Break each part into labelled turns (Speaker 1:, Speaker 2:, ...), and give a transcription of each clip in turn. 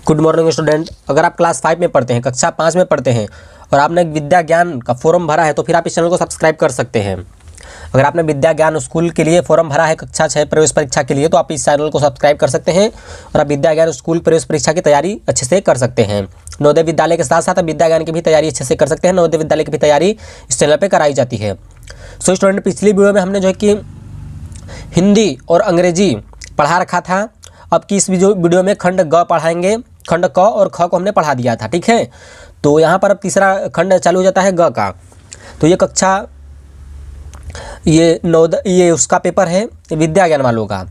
Speaker 1: Good morning student. अगर आप class 5 में पढ़ते हैं, कक्षा 5 में पढ़ते हैं और आपने विद्या ज्ञान का फॉर्म भरा है तो फिर आप इस चैनल को सब्सक्राइब कर सकते हैं। अगर आपने विद्या ज्ञान स्कूल के लिए फॉर्म भरा है कक्षा 6 प्रवेश परीक्षा के लिए तो आप इस चैनल को सब्सक्राइब कर सकते हैं और आप विद्या ज्ञान स्कूल प्रवेश परीक्षा की तैयारी अच्छे से कर सकते हैं। नवोदय विद्यालय के साथ साथ आप विद्या ज्ञान की भी तैयारी अच्छे से कर सकते हैं। नवोदय विद्यालय की भी तैयारी इस चैनल पर कराई जाती है। सो स्टूडेंट, पिछली वीडियो में हमने जो है कि हिंदी और अंग्रेजी पढ़ा रखा था। अब की इस वीडियो में खंड ग पढ़ाएंगे। खंड क और ख को हमने पढ़ा दिया था, ठीक है। तो यहाँ पर अब तीसरा खंड चालू हो जाता है ग का। तो ये कक्षा ये उसका पेपर है विद्या ज्ञान वालों का।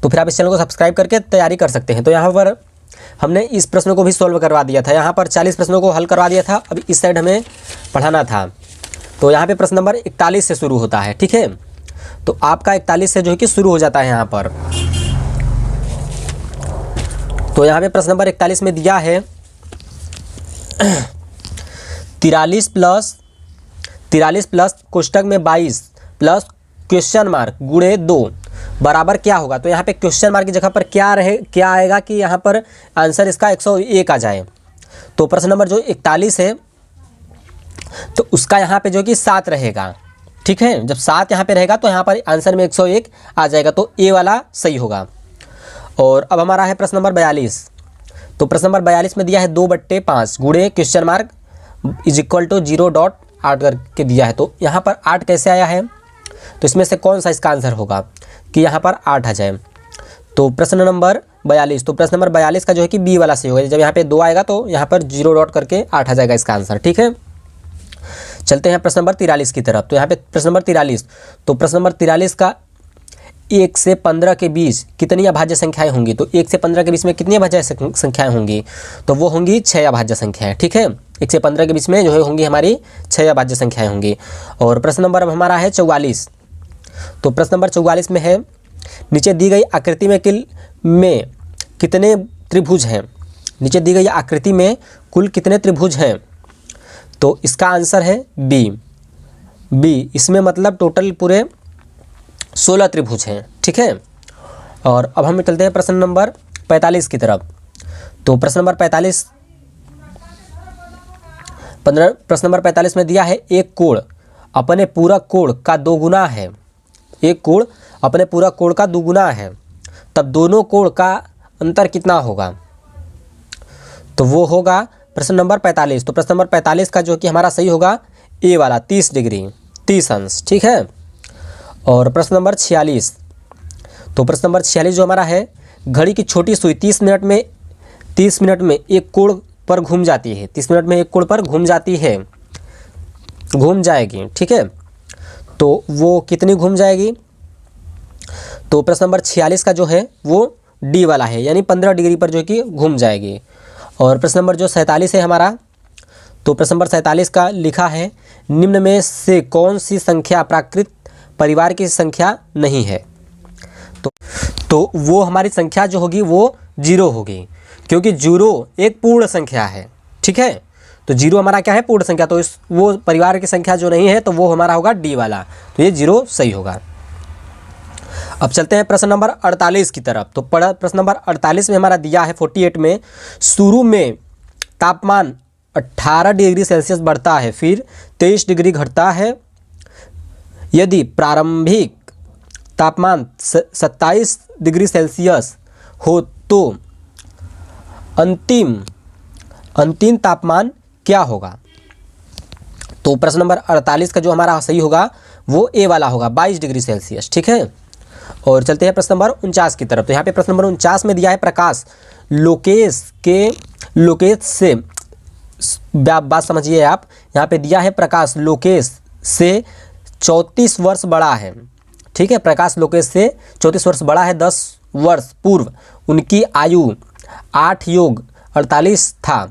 Speaker 1: तो फिर आप इस चैनल को सब्सक्राइब करके तैयारी कर सकते हैं। तो यहाँ पर हमने इस प्रश्न को भी सॉल्व करवा दिया था। यहाँ पर 40 प्रश्नों को हल करवा दिया था। अब इस साइड हमें पढ़ाना था। तो यहाँ पे प्रश्न नंबर 41 से शुरू होता है, ठीक है। तो आपका 41 से जो है कि शुरू हो जाता है यहाँ पर। तो यहाँ पे प्रश्न नंबर 41 में दिया है 43 प्लस कोष्टक में 22 प्लस क्वेश्चन मार्क गुणे 2 बराबर क्या होगा। तो यहाँ पे क्वेश्चन मार्क की जगह पर क्या आएगा कि यहाँ पर आंसर इसका 101 आ जाए। तो प्रश्न नंबर जो 41 है तो उसका यहाँ पे जो कि 7 रहेगा, ठीक है। जब 7 यहाँ पे रहेगा तो यहाँ पर आंसर में 101 आ जाएगा। तो ए वाला सही होगा। और अब हमारा है प्रश्न नंबर 42। तो प्रश्न नंबर 42 में दिया है 2/5 गुणे question mark is equal to 0.8 करके दिया है। तो यहाँ पर 8 कैसे आया है, तो इसमें से कौन सा इसका आंसर होगा कि यहाँ पर 8 आ जाए। तो प्रश्न नंबर 42, तो प्रश्न नंबर 42 का जो है कि बी वाला सही होगा। जब यहाँ पे 2 आएगा तो यहाँ पर 0 करके 8 आ जाएगा इसका आंसर, ठीक है। चलते हैं प्रश्न नंबर 43 की तरफ। तो यहाँ पे प्रश्न नंबर 43, तो प्रश्न नंबर 43 का 1 से 15 के बीच कितनी अभाज्य संख्याएं होंगी। तो 1 से 15 के बीच में कितनी अभाज्य संख्याएं होंगी, तो वो होंगी 6 अभाज्य संख्याएं, ठीक है। 1 से 15 के बीच में जो है होंगी हमारी 6 अभाज्य संख्याएं होंगी। और प्रश्न नंबर अब हमारा है 44। तो प्रश्न नंबर 44 में है नीचे दी गई आकृति में कितने त्रिभुज हैं। नीचे दी गई आकृति में कुल कितने त्रिभुज हैं। तो इसका आंसर है बी। इसमें मतलब टोटल पूरे 16 त्रिभुज हैं, ठीक है। और अब हम चलते हैं प्रश्न नंबर 45 की तरफ। तो प्रश्न नंबर 45 में दिया है एक कोण अपने पूरक कोण का 2 गुना है। एक कोण अपने पूरक कोण का 2 गुना है, तब दोनों कोण का अंतर कितना होगा। तो वो होगा प्रश्न नंबर 45। तो प्रश्न नंबर 45 का जो कि हमारा सही होगा ए वाला 30 डिग्री 30 अंश, ठीक है। और प्रश्न नंबर 46, तो प्रश्न नंबर 46 जो हमारा है घड़ी की छोटी सुई 30 मिनट में एक कोण पर घूम जाती है। 30 मिनट में एक कोण पर घूम जाएगी, ठीक है। तो वो कितनी घूम जाएगी। तो प्रश्न नंबर 46 का जो है वो डी वाला है, यानी 15 डिग्री पर जो कि घूम जाएगी। और प्रश्न नंबर जो 47 है हमारा, तो प्रश्न नंबर 47 का लिखा है निम्न में से कौन सी संख्या प्राकृत परिवार की संख्या नहीं है। तो वो हमारी संख्या जो होगी वो 0 होगी, क्योंकि 0 एक पूर्ण संख्या है, ठीक है। तो 0 हमारा क्या है, पूर्ण संख्या। तो वो परिवार की संख्या जो नहीं है तो वो हमारा होगा डी वाला। तो ये 0 सही होगा। अब चलते हैं प्रश्न नंबर 48 की तरफ। तो प्रश्न नंबर 48 में हमारा दिया है 48 में शुरू में तापमान 18 डिग्री सेल्सियस बढ़ता है, फिर 23 डिग्री घटता है। यदि प्रारंभिक तापमान 27 डिग्री सेल्सियस हो तो अंतिम तापमान क्या होगा। तो प्रश्न नंबर 48 का जो हमारा सही होगा वो ए वाला होगा 22 डिग्री सेल्सियस, ठीक है। और चलते हैं प्रश्न नंबर 49 की तरफ। तो यहाँ पे प्रश्न नंबर 49 में दिया है प्रकाश लोकेश से, बात समझिए आप। यहाँ पे दिया है प्रकाश लोकेश से 34 वर्ष बड़ा है, ठीक है। प्रकाश लोकेश से 34 वर्ष बड़ा है। 10 वर्ष पूर्व उनकी आयु 8 योग 48 था।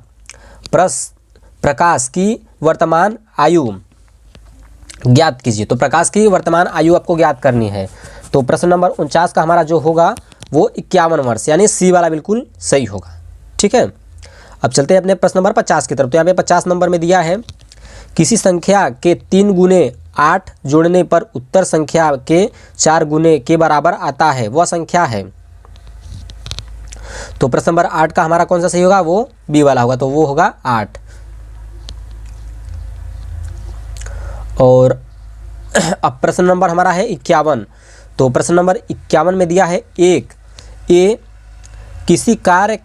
Speaker 1: प्रकाश की वर्तमान आयु ज्ञात कीजिए। तो प्रकाश की वर्तमान आयु आपको ज्ञात करनी है। तो प्रश्न नंबर 49 का हमारा जो होगा वो 51 वर्ष, यानी सी वाला बिल्कुल सही होगा, ठीक है। अब चलते हैं अपने प्रश्न नंबर 50 की तरफ। तो यहाँ पे 50 नंबर में दिया है किसी संख्या के 3 गुने 8 जोड़ने पर उत्तर संख्या के 4 गुने के बराबर आता है, वह संख्या है। तो प्रश्न नंबर 8 का हमारा कौन सा सही होगा, वो बी वाला होगा, तो वो होगा 8। और अब प्रश्न नंबर हमारा है 51। तो प्रश्न नंबर 51 में दिया है एक ए किसी कार्य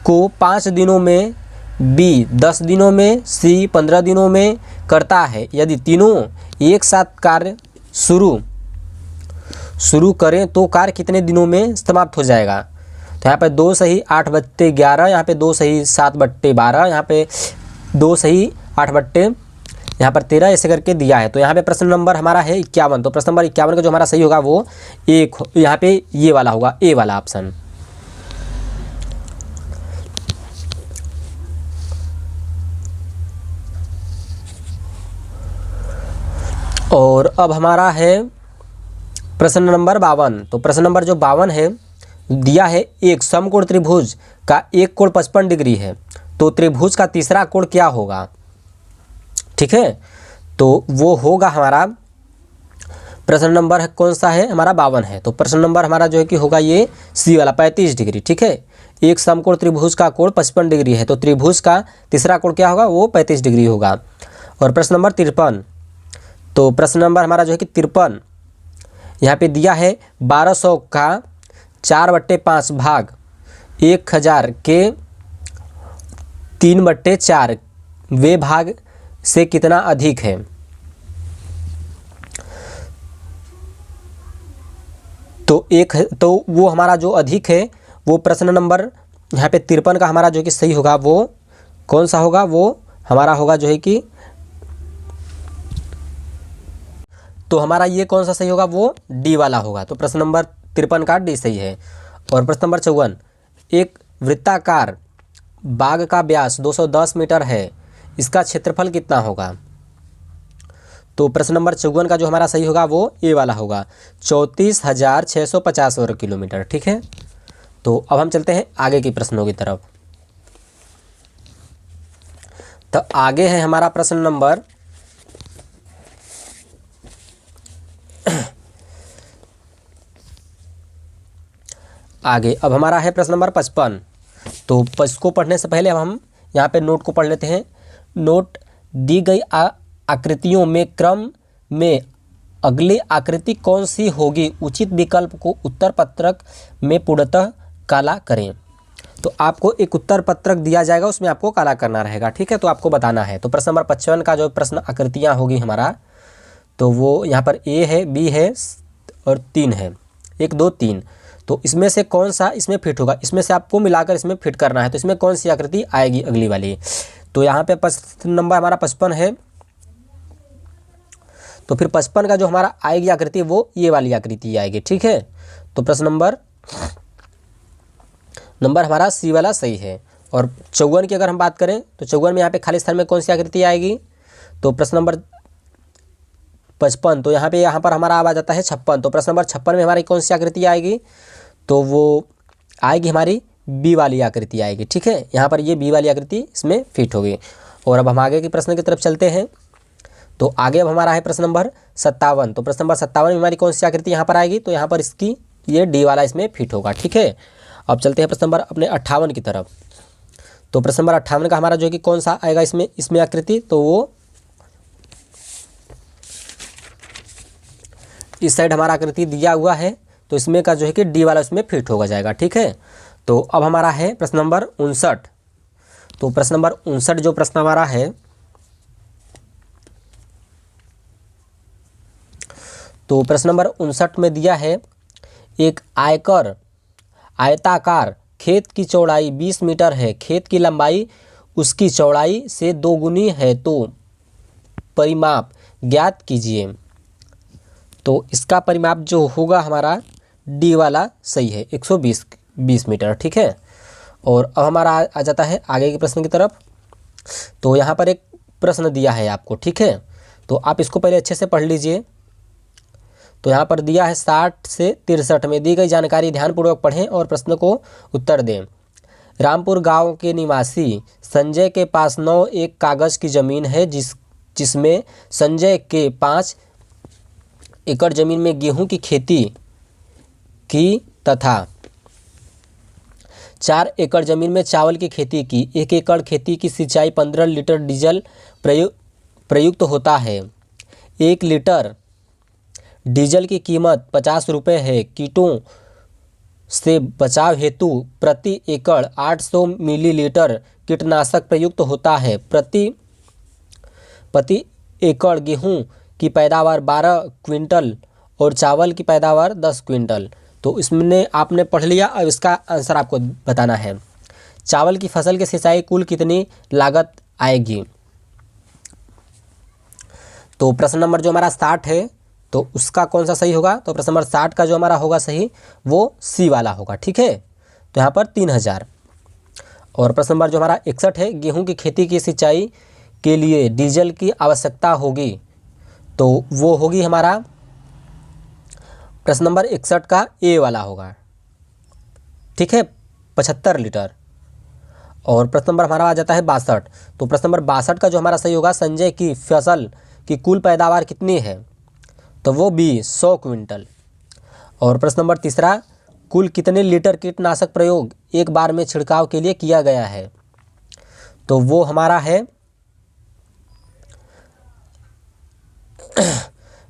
Speaker 1: को 5 दिनों में, बी 10 दिनों में, सी 15 दिनों में करता है। यदि तीनों एक साथ कार्य शुरू करें तो कार्य कितने दिनों में समाप्त हो जाएगा। तो यहाँ पे 2 सही 8/11, यहाँ पे 2 सही 7/12, यहाँ पे 2 सही 8/13, ऐसे करके दिया है। तो यहाँ पे प्रश्न नंबर हमारा है 51। तो प्रश्न नंबर 51 का जो हमारा सही होगा वो एक यहाँ पे ये वाला होगा, ए वाला ऑप्शन। और अब हमारा है प्रश्न नंबर 52। तो प्रश्न नंबर जो 52 है, दिया है एक समकोण त्रिभुज का एक कोण 55 डिग्री है, तो त्रिभुज का तीसरा कोण क्या होगा। ठीक है, तो वो होगा हमारा प्रश्न नंबर है कौन सा है, हमारा 52 है। तो प्रश्न नंबर हमारा जो है कि होगा ये सी वाला 35 डिग्री। ठीक है, एक समकोण त्रिभुज का कोण 55 डिग्री है, तो त्रिभुज का तीसरा कोण क्या होगा, वो 35 डिग्री होगा। और प्रश्न नंबर 53। तो प्रश्न नंबर हमारा जो है कि 53, यहाँ पे दिया है 1200 का 4/5 भाग 1000 के 3/4 वे भाग से कितना अधिक है। तो वो हमारा जो अधिक है वो प्रश्न नंबर यहाँ पे 53 का हमारा जो कि सही होगा वो कौन सा होगा, वो हमारा होगा जो है कि, तो हमारा ये कौन सा सही होगा, वो डी वाला होगा। तो प्रश्न नंबर 53 का डी सही है। और प्रश्न नंबर 54, एक वृत्ताकार बाग का व्यास 210 मीटर है, इसका क्षेत्रफल कितना होगा। तो प्रश्न नंबर 54 का जो हमारा सही होगा वो ए वाला होगा, 34,650 वर्ग किलोमीटर। ठीक है, तो अब हम चलते हैं आगे के प्रश्नों की तरफ। तो आगे है हमारा प्रश्न नंबर आगे अब हमारा है प्रश्न नंबर 55। तो इसको पढ़ने से पहले अब हम यहाँ पे नोट को पढ़ लेते हैं। नोट, दी गई आकृतियों में क्रम में अगली आकृति कौन सी होगी, उचित विकल्प को उत्तर पत्रक में पूर्णतः काला करें। तो आपको एक उत्तर पत्रक दिया जाएगा, उसमें आपको काला करना रहेगा। ठीक है, तो आपको बताना है। तो प्रश्न नंबर 55 का जो प्रश्न आकृतियाँ होगी हमारा, तो वो यहाँ पर ए है, बी है और 3 है, 1 2 3। तो इसमें से कौन सा इसमें फिट होगा, इसमें से आपको मिलाकर इसमें फिट करना है। तो इसमें कौन सी आकृति आएगी अगली वाली। तो यहाँ पे प्रश्न नंबर हमारा 55 है, तो फिर 55 का जो हमारा आएगी आकृति वो ये वाली आकृति आएगी। ठीक है, तो प्रश्न नंबर हमारा सी वाला सही है। और 54 की अगर हम बात करें तो 54 में यहाँ पे खाली स्थान में कौन सी आकृति आएगी। तो प्रश्न नंबर 55, तो यहाँ पर हमारा आ जाता है 56। तो प्रश्न नंबर 56 में हमारी कौन सी आकृति आएगी, तो वो आएगी हमारी बी वाली आकृति आएगी। ठीक है, यहाँ पर ये बी वाली आकृति इसमें फिट होगी। और अब हम आगे के प्रश्न की तरफ चलते हैं। तो आगे अब हमारा है प्रश्न नंबर 57। तो प्रश्न नंबर 57 में हमारी कौन सी आकृति यहाँ पर आएगी, तो यहाँ पर इसकी ये डी वाला इसमें फिट होगा। ठीक है, अब चलते हैं प्रश्न नंबर अपने 58 की तरफ। तो प्रश्न नंबर 58 का हमारा जो है कि कौन सा आएगा इसमें आकृति, तो वो इस साइड हमारा आकृति दिया हुआ है, तो इसमें का जो है कि डी वाला इसमें फिट होगा जाएगा। ठीक है, तो अब हमारा है प्रश्न नंबर 59। तो प्रश्न नंबर 59 जो प्रश्न हमारा है, तो प्रश्न नंबर 59 में दिया है एक आयताकार खेत की चौड़ाई 20 मीटर है, खेत की लंबाई उसकी चौड़ाई से 2 गुनी है, तो परिमाप ज्ञात कीजिए। तो इसका परिमाप जो होगा हमारा डी वाला सही है, 120 मीटर। ठीक है, और अब हमारा आ जाता है आगे के प्रश्न की तरफ। तो यहाँ पर एक प्रश्न दिया है आपको। ठीक है, तो आप इसको पहले अच्छे से पढ़ लीजिए। तो यहाँ पर दिया है 60 से 63 में दी गई जानकारी ध्यानपूर्वक पढ़ें और प्रश्न को उत्तर दें। रामपुर गांव के निवासी संजय के पास 9 एक कागज़ की ज़मीन है, जिसमें संजय के 5 एकड़ ज़मीन में गेहूं की खेती की तथा 4 एकड़ ज़मीन में चावल की खेती की। 1 एकड़ खेती की सिंचाई 15 लीटर डीजल प्रयुक्त होता है। 1 लीटर डीजल की कीमत 50 रुपये है। कीटों से बचाव हेतु प्रति एकड़ 800 मिलीलीटर कीटनाशक प्रयुक्त होता है। प्रति एकड़ गेहूं की पैदावार 12 क्विंटल और चावल की पैदावार 10 क्विंटल। तो इसमें आपने पढ़ लिया, अब इसका आंसर आपको बताना है। चावल की फसल की सिंचाई कुल कितनी लागत आएगी? तो प्रश्न नंबर जो हमारा 60 है, तो उसका कौन सा सही होगा? तो प्रश्न नंबर 60 का जो हमारा होगा सही, वो सी वाला होगा। ठीक है, तो यहाँ पर 3000। और प्रश्न नंबर जो हमारा 61 है, गेहूं की खेती की सिंचाई के लिए डीजल की आवश्यकता होगी, तो वो होगी हमारा प्रश्न नंबर 61 का ए वाला होगा। ठीक है, 75 लीटर। और प्रश्न नंबर हमारा आ जाता है 62। तो प्रश्न नंबर 62 का जो हमारा सही होगा, संजय की फसल की कुल पैदावार कितनी है? तो वो भी 100 क्विंटल। और प्रश्न नंबर 3, कुल कितने लीटर कीटनाशक प्रयोग एक बार में छिड़काव के लिए किया गया है? तो वो हमारा है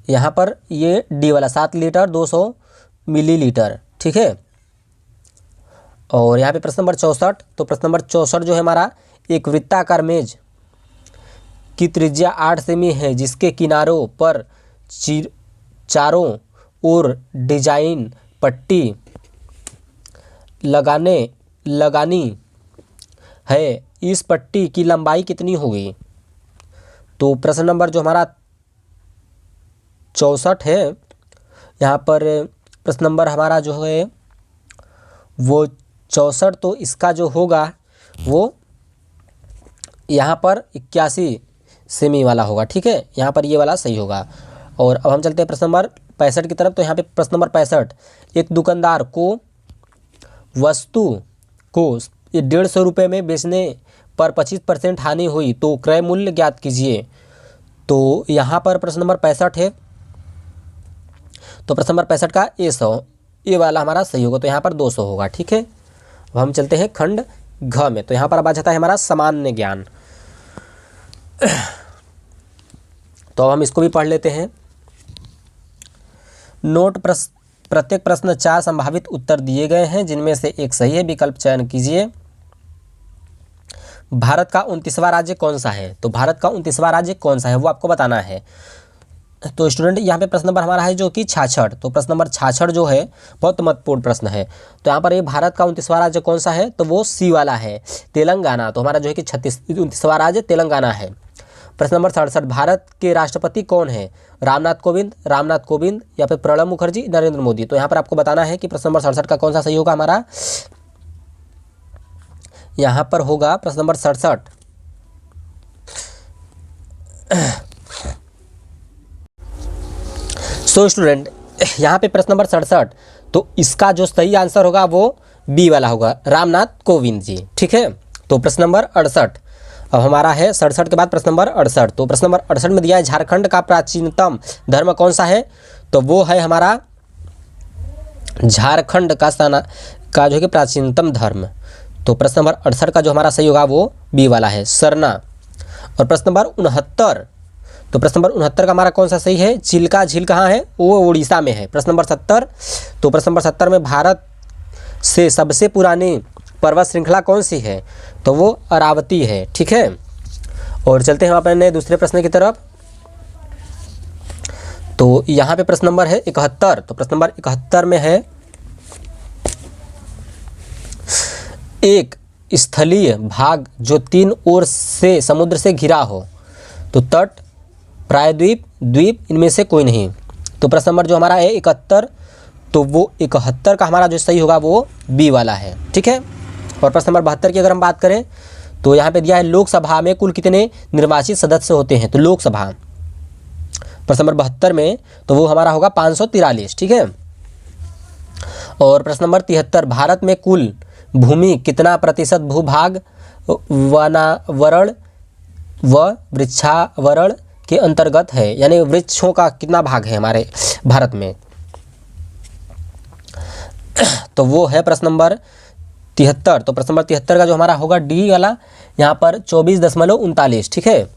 Speaker 1: यहाँ पर ये डी वाला 7 लीटर 200 मिलीलीटर। ठीक है, और यहाँ पे प्रश्न नंबर 64। तो प्रश्न नंबर 64 जो है हमारा, एक वृत्ताकार मेज की त्रिज्या 8 सेमी है, जिसके किनारों पर चारों ओर डिजाइन पट्टी लगानी है। इस पट्टी की लंबाई कितनी होगी? तो प्रश्न नंबर जो हमारा 64 है, यहाँ पर प्रश्न नंबर हमारा जो है वो 64, तो इसका जो होगा वो यहाँ पर 81 सेमी वाला होगा। ठीक है, यहाँ पर ये वाला सही होगा। और अब हम चलते हैं प्रश्न नंबर 65 की तरफ। तो यहाँ पे प्रश्न नंबर 65, एक दुकानदार को वस्तु को 150 रुपये में बेचने पर 25% हानि हुई, तो क्रय मूल्य ज्ञात कीजिए। तो यहाँ पर प्रश्न नंबर 65 है, तो प्रश्न नंबर 65 का ए वाला हमारा सही होगा, तो यहाँ पर 200 होगा। ठीक है, अब हम चलते हैं खंड घ में। तो यहाँ पर अब आ जाता है हमारा सामान्य ज्ञान। तो अब हम इसको भी पढ़ लेते हैं। नोट, प्रत्येक प्रश्न 4 संभावित उत्तर दिए गए हैं, जिनमें से एक सही है, विकल्प चयन कीजिए। भारत का 29वां राज्य कौन सा है? तो भारत का 29वां राज्य कौन सा है वो आपको बताना है। तो स्टूडेंट, यहाँ पे प्रश्न नंबर हमारा है जो कि 66। तो प्रश्न नंबर 66 जो है बहुत महत्वपूर्ण प्रश्न है। तो यहाँ पर ये भारत का 29वां राज्य कौन सा है? तो वो सी वाला है, तेलंगाना। तो हमारा जो है कि 29वां राज्य तेलंगाना है। प्रश्न नंबर 67, भारत के राष्ट्रपति कौन है? रामनाथ कोविंद या फिर प्रणब मुखर्जी, नरेंद्र मोदी। तो यहाँ पर आपको बताना है कि प्रश्न नंबर 67 का कौन सा सही होगा हमारा। यहाँ पर होगा प्रश्न नंबर 67 सो स्टूडेंट, यहाँ पे प्रश्न नंबर 67, तो इसका जो सही आंसर होगा वो बी वाला होगा, रामनाथ कोविंद जी। ठीक है, तो प्रश्न नंबर 68 अब हमारा है 67 के बाद प्रश्न नंबर 68। तो प्रश्न नंबर 68 में दिया है झारखंड का प्राचीनतम धर्म कौन सा है? तो वो है हमारा झारखंड का जो है कि प्राचीनतम धर्म। तो प्रश्न नंबर 68 का जो हमारा सही होगा वो बी वाला है, सरना। और प्रश्न नंबर 69, तो प्रश्न नंबर 69 का हमारा कौन सा सही है? चिल्का झील कहाँ है? वो उड़ीसा में है। प्रश्न नंबर 70, तो प्रश्न नंबर 70 में भारत से सबसे पुरानी पर्वत श्रृंखला कौन सी है? तो वो अरावती है। ठीक है, और चलते हैं अपने दूसरे प्रश्न की तरफ। तो यहाँ पे प्रश्न नंबर है 71। तो प्रश्न नंबर 71 में है, एक स्थलीय भाग जो 3 ओर से समुद्र से घिरा हो, तो तट, प्रायद्वीप, द्वीप, इनमें से कोई नहीं। तो प्रश्न नंबर जो हमारा है 71, तो वो 71 का हमारा जो सही होगा वो बी वाला है। ठीक है, और प्रश्न नंबर 72 की अगर हम बात करें, तो यहाँ पे दिया है लोकसभा में कुल कितने निर्वाचित सदस्य होते हैं? तो लोकसभा प्रश्न नंबर 72 में तो वो हमारा होगा 543। ठीक है, और प्रश्न नंबर 73, भारत में कुल भूमि कितना प्रतिशत भूभाग वनावरण व वृक्षावरण के अंतर्गत है? यानी वृक्षों का कितना भाग है हमारे भारत में? तो वो है प्रश्न नंबर 73, तो प्रश्न नंबर 73 का जो हमारा होगा डी वाला यहाँ पर 24.39, ठीक है।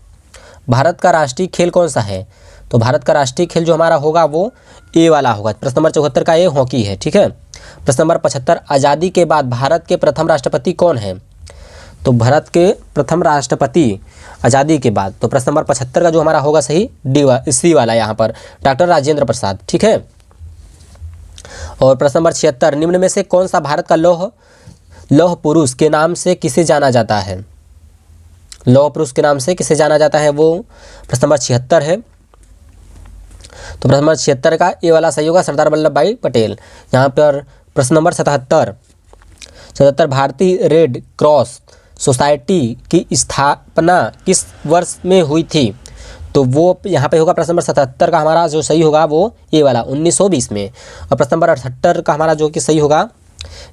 Speaker 1: भारत का राष्ट्रीय खेल कौन सा है? तो भारत का राष्ट्रीय खेल जो हमारा होगा वो ए वाला होगा। प्रश्न नंबर 74 का ये हॉकी है, ठीक है। प्रश्न नंबर 75, आज़ादी के बाद भारत के प्रथम राष्ट्रपति कौन है? तो भारत के प्रथम राष्ट्रपति आज़ादी के बाद, तो प्रश्न नंबर 75 का जो हमारा होगा सही सी वाला यहाँ पर डॉक्टर राजेंद्र प्रसाद, ठीक है। और प्रश्न नंबर 76, निम्न में से कौन सा भारत का लौह पुरुष के नाम से किसे जाना जाता है? लौह पुरुष के नाम से किसे जाना जाता है, वो प्रश्न नंबर 76 है। तो प्रश्न नंबर 76 का ए वाला सही होगा सरदार वल्लभ भाई पटेल। यहाँ पर प्रश्न नंबर 77, भारतीय रेड क्रॉस सोसाइटी की स्थापना किस वर्ष में हुई थी? तो वो यहाँ पे होगा प्रश्न नंबर 77 का हमारा जो सही होगा वो ए वाला 1920 में। और प्रश्न नंबर 78 का हमारा जो कि सही होगा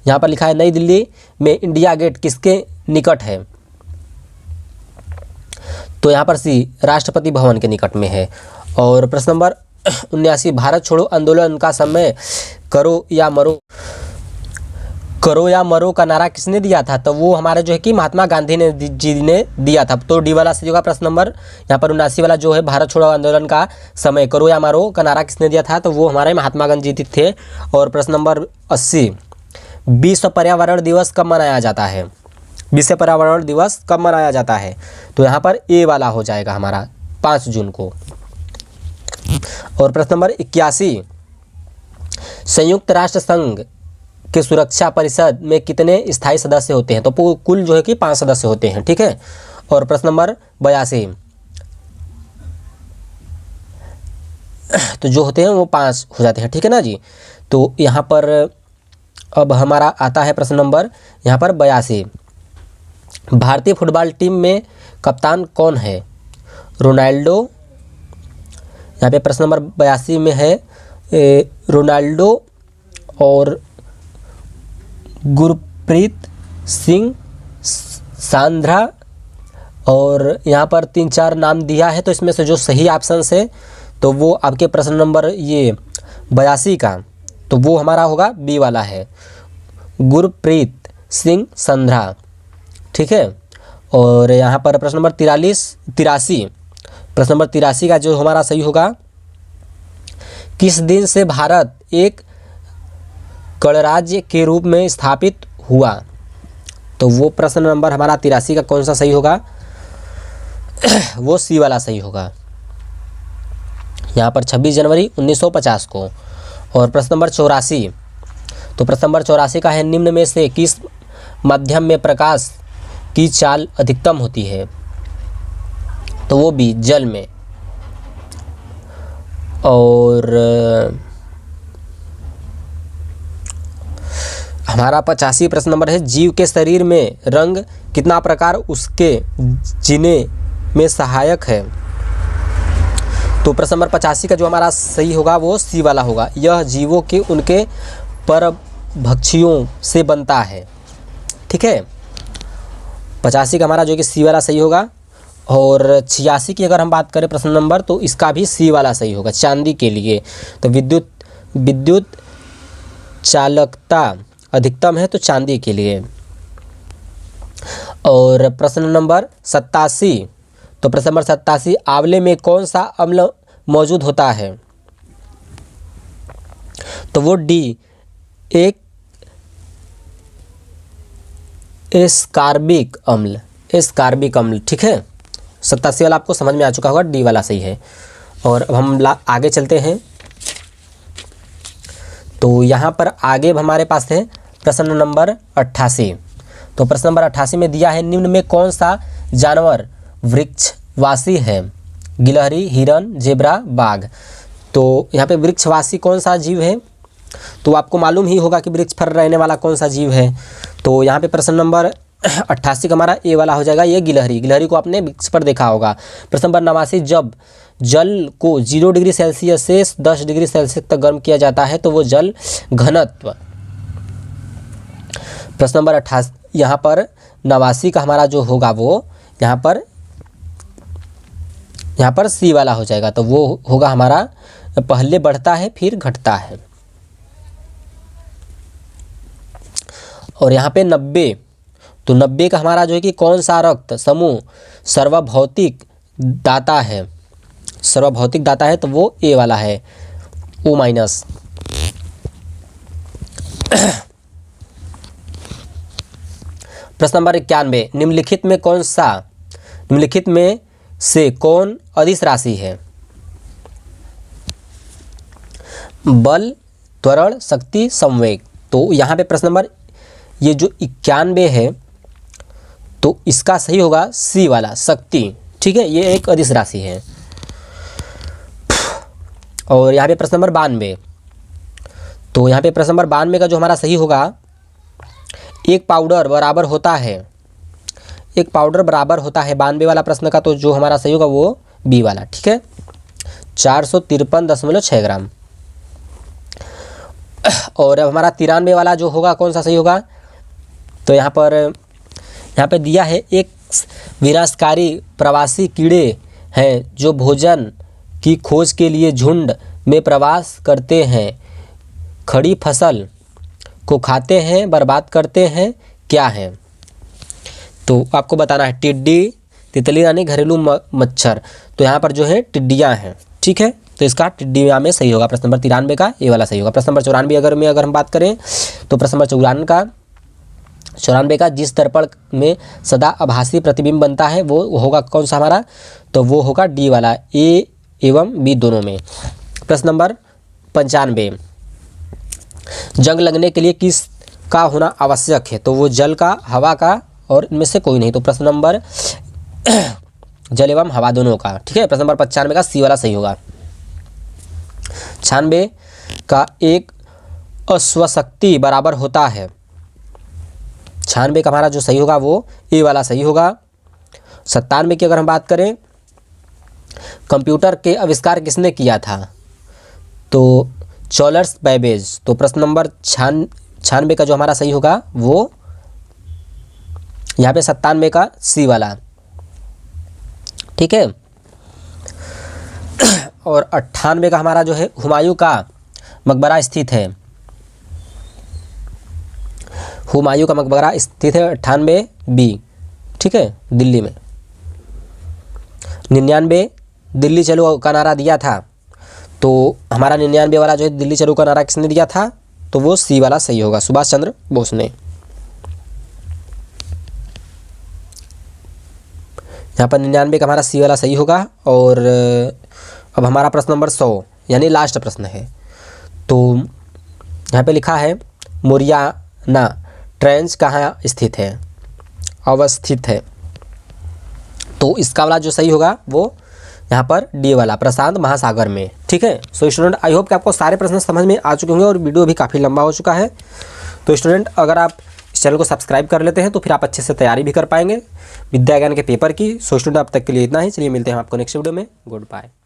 Speaker 1: यहाँ पर लिखा है नई दिल्ली में इंडिया गेट किसके निकट है? तो यहाँ पर सी राष्ट्रपति भवन के निकट में है। और प्रश्न नंबर 79, भारत छोड़ो आंदोलन का समय करो या मरो का नारा किसने दिया था? तो वो हमारे जो है कि महात्मा गांधी जी ने दिया था। तो डी वाला सही होगा प्रश्न नंबर यहाँ पर 79 वाला जो है भारत छोड़ो आंदोलन का समय करो या मरो का नारा किसने दिया था? तो वो हमारे महात्मा गांधी जी थे। और प्रश्न नंबर 80, विश्व पर्यावरण दिवस कब मनाया जाता है? विश्व पर्यावरण दिवस कब मनाया जाता है? तो यहाँ पर ए वाला हो जाएगा हमारा 5 जून को। और प्रश्न नंबर 81, संयुक्त राष्ट्र संघ के सुरक्षा परिषद में कितने स्थायी सदस्य होते हैं? तो कुल जो है कि 5 सदस्य होते हैं, ठीक है। और प्रश्न नंबर 82, तो जो होते हैं वो 5 हो जाते हैं, ठीक है ना जी। तो यहाँ पर अब हमारा आता है प्रश्न नंबर यहाँ पर 82, भारतीय फुटबॉल टीम में कप्तान कौन है? रोनाल्डो, यहाँ पे प्रश्न नंबर 82 में है रोनाल्डो और गुरप्रीत सिंह सांद्रा। और यहाँ पर 3-4 नाम दिया है, तो इसमें से जो सही ऑप्शन है तो वो आपके प्रश्न नंबर ये 82 का, तो वो हमारा होगा बी वाला है गुरप्रीत सिंह संध्रा, ठीक है। और यहाँ पर प्रश्न नंबर 83, प्रश्न नंबर 83 का जो हमारा सही होगा, किस दिन से भारत एक गणराज्य के रूप में स्थापित हुआ? तो वो प्रश्न नंबर हमारा 83 का कौन सा सही होगा? वो सी वाला सही होगा, यहाँ पर 26 जनवरी 1950 को। और प्रश्न नंबर 84, तो प्रश्न नंबर 84 का है निम्न में से किस माध्यम में प्रकाश की चाल अधिकतम होती है? तो वो भी जल में। और हमारा 85 प्रश्न नंबर है, जीव के शरीर में रंग कितना प्रकार उसके जीने में सहायक है? तो प्रश्न नंबर 85 का जो हमारा सही होगा वो सी वाला होगा, यह जीवों के उनके परभक्षियों से बनता है, ठीक है। 85 का हमारा जो कि सी वाला सही होगा। और 86 की अगर हम बात करें प्रश्न नंबर, तो इसका भी सी वाला सही होगा, चांदी के लिए। तो विद्युत चालकता अधिकतम है तो चांदी के लिए। और प्रश्न नंबर 87, तो प्रश्न नंबर 87, आंवले में कौन सा अम्ल मौजूद होता है? तो वो डी एक एस्कार्बिक अम्ल, ठीक है। 87 वाला आपको समझ में आ चुका होगा, डी वाला सही है। और अब हम आगे चलते हैं। तो यहाँ पर आगे हमारे पास है प्रश्न नंबर 88। तो प्रश्न नंबर 88 में दिया है निम्न में कौन सा जानवर वृक्षवासी है? गिलहरी, हिरन, जेब्रा, बाघ। तो यहाँ पे वृक्षवासी कौन सा जीव है? तो आपको मालूम ही होगा कि वृक्ष पर रहने वाला कौन सा जीव है। तो यहाँ पे प्रश्न नंबर 88 का हमारा ए वाला हो जाएगा, ये गिलहरी को आपने वृक्ष पर देखा होगा। प्रश्न नंबर 89, जब जल को 0 डिग्री सेल्सियस से 10 डिग्री सेल्सियस तक गर्म किया जाता है तो वो जल घनत्व। प्रश्न नंबर 88 यहाँ पर 89 का हमारा जो होगा वो यहाँ पर सी वाला हो जाएगा। तो वो होगा हमारा पहले बढ़ता है फिर घटता है। और यहाँ पे 90, तो 90 का हमारा जो है कि कौन सा रक्त समूह सर्वभौतिक दाता है, सर्वभौतिक दाता है, तो वो ए वाला है, O माइनस। प्रश्न नंबर 91, निम्नलिखित में से कौन अदिश राशि है? बल, त्वरण, शक्ति, संवेग। तो यहाँ पे प्रश्न नंबर ये जो 91 है तो इसका सही होगा सी वाला, शक्ति। ठीक है, ये एक अदिश राशि है। और यहाँ पे प्रश्न नंबर 92, तो यहाँ पे प्रश्न नंबर 92 का जो हमारा सही होगा, एक पाउडर बराबर होता है, एक पाउडर बराबर होता है 92 वाला प्रश्न का, तो जो हमारा सही होगा वो बी वाला। ठीक है, 453.6 ग्राम। और अब हमारा 93 वाला जो होगा कौन सा सही होगा, तो यहाँ पे दिया है, एक विनाशकारी प्रवासी कीड़े हैं जो भोजन की खोज के लिए झुंड में प्रवास करते हैं, खड़ी फसल को खाते हैं, बर्बाद करते हैं, क्या है? तो आपको बताना है टिड्डी, तितली यानी घरेलू मच्छर। तो यहाँ पर जो है टिड्डियाँ हैं। ठीक है, तो इसका टिड्डियाँ में सही होगा, प्रश्न नंबर 93 का ये वाला सही होगा। प्रश्न नंबर 94 अगर हम बात करें तो प्रश्न नंबर 94 का जिस दर्पण में सदा आभासी प्रतिबिंब बनता है वो होगा कौन सा हमारा, तो वो होगा डी वाला, ए एवं बी दोनों में। प्रश्न नंबर 95, जंग लगने के लिए किस का होना आवश्यक है, तो वो जल का, हवा का और इनमें से कोई नहीं। तो प्रश्न नंबर जल एवं हवा दोनों का। ठीक है, प्रश्न नंबर 95 का सी वाला सही होगा। 96 का एक अश्वशक्ति बराबर होता है, 96 का हमारा जो सही होगा वो ए वाला सही होगा। 97 की अगर हम बात करें, कंप्यूटर के आविष्कार किसने किया था, तो चार्ल्स बैबेज। तो प्रश्न नंबर 96 का जो हमारा सही होगा वो यहाँ पे 97 का सी वाला। ठीक है, और 98 का हमारा जो है हुमायूं का मकबरा स्थित है, हुमायूं का मकबरा स्थित है 98 बी। ठीक है, दिल्ली में। 99 दिल्ली चलो का नारा दिया था, तो हमारा 99 वाला जो है दिल्ली चलो का नारा किसने दिया था, तो वो सी वाला सही होगा, सुभाष चंद्र बोस ने। यहाँ पर 99 का हमारा सी वाला सही होगा। और अब हमारा प्रश्न नंबर 100 यानी लास्ट प्रश्न है, तो यहाँ पे लिखा है मोरियाना ट्रेंच कहाँ स्थित है, अवस्थित है, तो इसका वाला जो सही होगा वो यहाँ पर डी वाला, प्रशांत महासागर में। ठीक है, सो स्टूडेंट आई होप कि आपको सारे प्रश्न समझ में आ चुके होंगे और वीडियो भी काफ़ी लंबा हो चुका है। तो स्टूडेंट अगर आप इस चैनल को सब्सक्राइब कर लेते हैं तो फिर आप अच्छे से तैयारी भी कर पाएंगे विद्या ज्ञान के पेपर की। सो स्टूडेंट अब तक के लिए इतना ही, चलिए मिलते हैं आपको नेक्स्ट वीडियो में। Good bye.